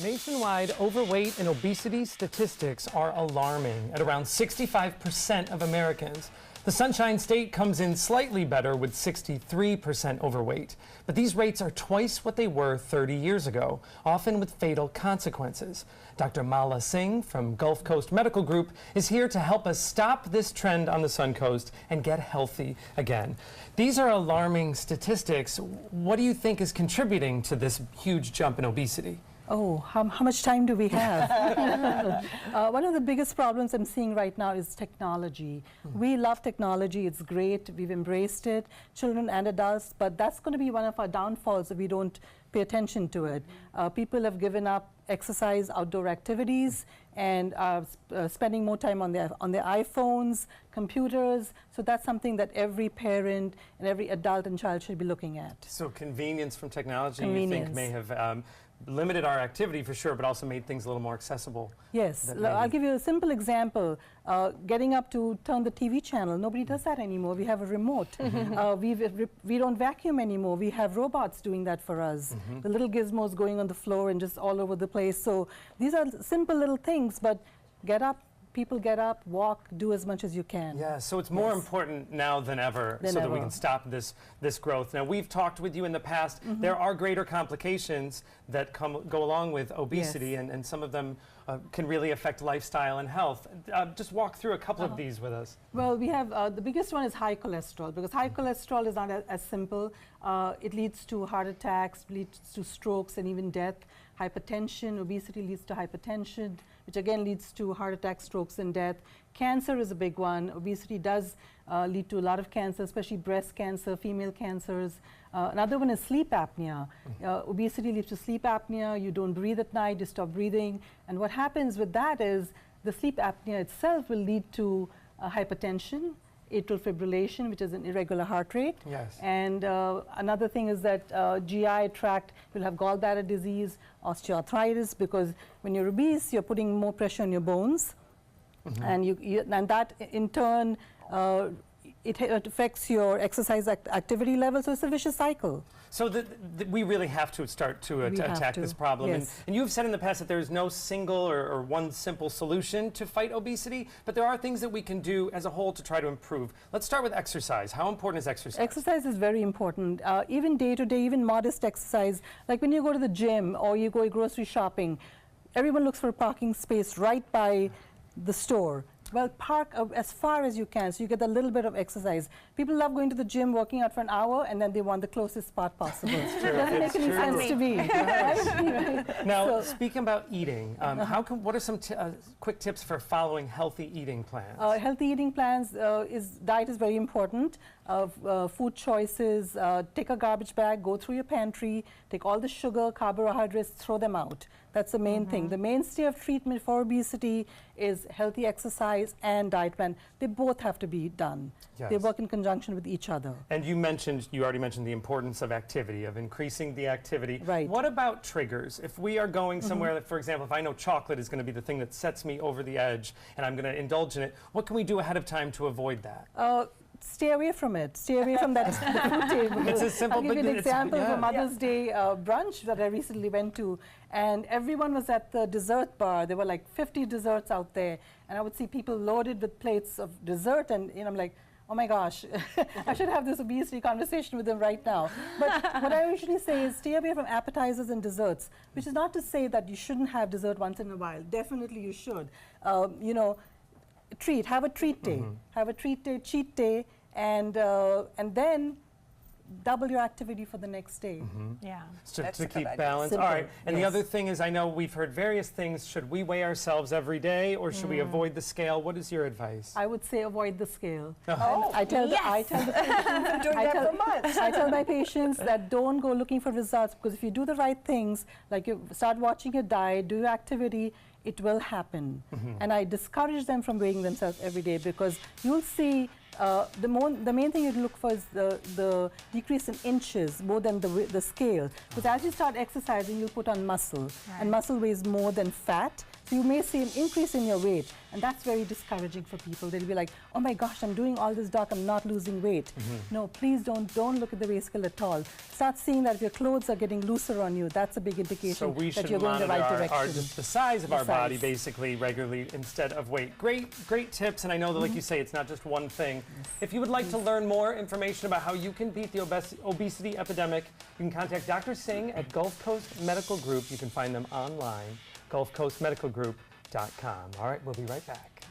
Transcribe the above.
Nationwide, overweight and obesity statistics are alarming at around 65% of Americans. The Sunshine State comes in slightly better with 63% overweight. But these rates are twice what they were 30 years ago, often with fatal consequences. Dr. Mala Singh from Gulf Coast Medical Group is here to help us stop this trend on the Sun Coast and get healthy again. These are alarming statistics. What do you think is contributing to this huge jump in obesity? Oh, how much time do we have? One of the biggest problems I'm seeing right now is technology. We love technology, it's great, we've embraced it, children and adults, but that's going to be one of our downfalls if we don't pay attention to it. People have given up exercise, outdoor activities, and are spending more time on their iPhones, computers, so that's something that every parent and every adult and child should be looking at. So convenience from technology, you think, may have limited our activity for sure, but also made things a little more accessible. Yes, I'll give you a simple example. Getting up to turn the TV channel, nobody does that anymore. We have a remote. We don't vacuum anymore. We have robots doing that for us. The little gizmos going on the floor and just all over the place. So these are simple little things, but get up. People get up, walk, do as much as you can. Yeah, so it's more important now than ever that we can stop this growth. Now, we've talked with you in the past. There are greater complications that go along with obesity, and some of them can really affect lifestyle and health. Just walk through a couple of these with us. Well, we have, the biggest one is high cholesterol, because high cholesterol is not as simple. It leads to heart attacks, leads to strokes and even death. Hypertension, obesity leads to hypertension, which again leads to heart attacks, strokes, and death. Cancer is a big one. Obesity does lead to a lot of cancer, especially breast cancer, female cancers. Another one is sleep apnea. Obesity leads to sleep apnea. You don't breathe at night, you stop breathing. And what happens with that is the sleep apnea itself will lead to hypertension, atrial fibrillation, which is an irregular heart rate. Yes. And another thing is that GI tract will have gallbladder disease, osteoarthritis, because when you're obese, you're putting more pressure on your bones. And, and that in turn, it affects your exercise activity level, so it's a vicious cycle. So we really have to start to attack this problem. Yes. And you've said in the past that there is no single or one simple solution to fight obesity, but there are things that we can do as a whole to try to improve. Let's start with exercise. How important is exercise? Exercise is very important. Even day-to-day, even modest exercise, like when you go to the gym or you go grocery shopping, everyone looks for a parking space right by the store. Well, park as far as you can, so you get a little bit of exercise. People love going to the gym, working out for an hour, and then they want the closest spot possible. It doesn't make any sense to me. Now, speaking about eating, what are some quick tips for following healthy eating plans? Healthy eating plans, diet is very important. Food choices, take a garbage bag, go through your pantry, take all the sugar, carbohydrates, throw them out. That's the main thing. The mainstay of treatment for obesity is healthy exercise and diet plan. They both have to be done. Yes. They work in conjunction with each other. And you already mentioned the importance of activity, of increasing the activity. Right. What about triggers? If we are going somewhere that, for example, if I know chocolate is going to be the thing that sets me over the edge and I'm going to indulge in it, what can we do ahead of time to avoid that? Stay away from it. Stay away from that food table. It's as simple, I'll give you an example of a Mother's Day brunch that I recently went to, and everyone was at the dessert bar. There were like 50 desserts out there, and I would see people loaded with plates of dessert, and I'm like, oh my gosh, I should have this obesity conversation with them right now. But what I usually say is stay away from appetizers and desserts, which is not to say that you shouldn't have dessert once in a while. Definitely you should. Have a treat day. Have a treat day, cheat day, and then double your activity for the next day. Yeah. To keep balance. All right. And the other thing is, I know we've heard various things. Should we weigh ourselves every day, or should we avoid the scale? What is your advice? I would say avoid the scale. I tell the patients, I tell my patients that don't go looking for results, because if you do the right things, like you start watching your diet, do your activity, it will happen. And I discourage them from weighing themselves every day, because you'll see the main thing you look for is the decrease in inches more than the scale. Because as you start exercising, you'll put on muscle, and muscle weighs more than fat. So you may see an increase in your weight, And that's very discouraging for people. They'll be like, oh my gosh, I'm doing all this, doc, I'm not losing weight. No, please don't look at the weight scale at all. Start seeing that if your clothes are getting looser on you, that's a big indication So we that should you're going in the monitor right direction. just the size of The our body size. basically regularly instead of weight. Great tips, and I know that, like you say, it's not just one thing. If you would like to learn more information about how you can beat the obesity epidemic, you can contact Dr. Singh at Gulf Coast Medical Group. You can find them online, gulfcoastmedicalgroup.com. All right, we'll be right back.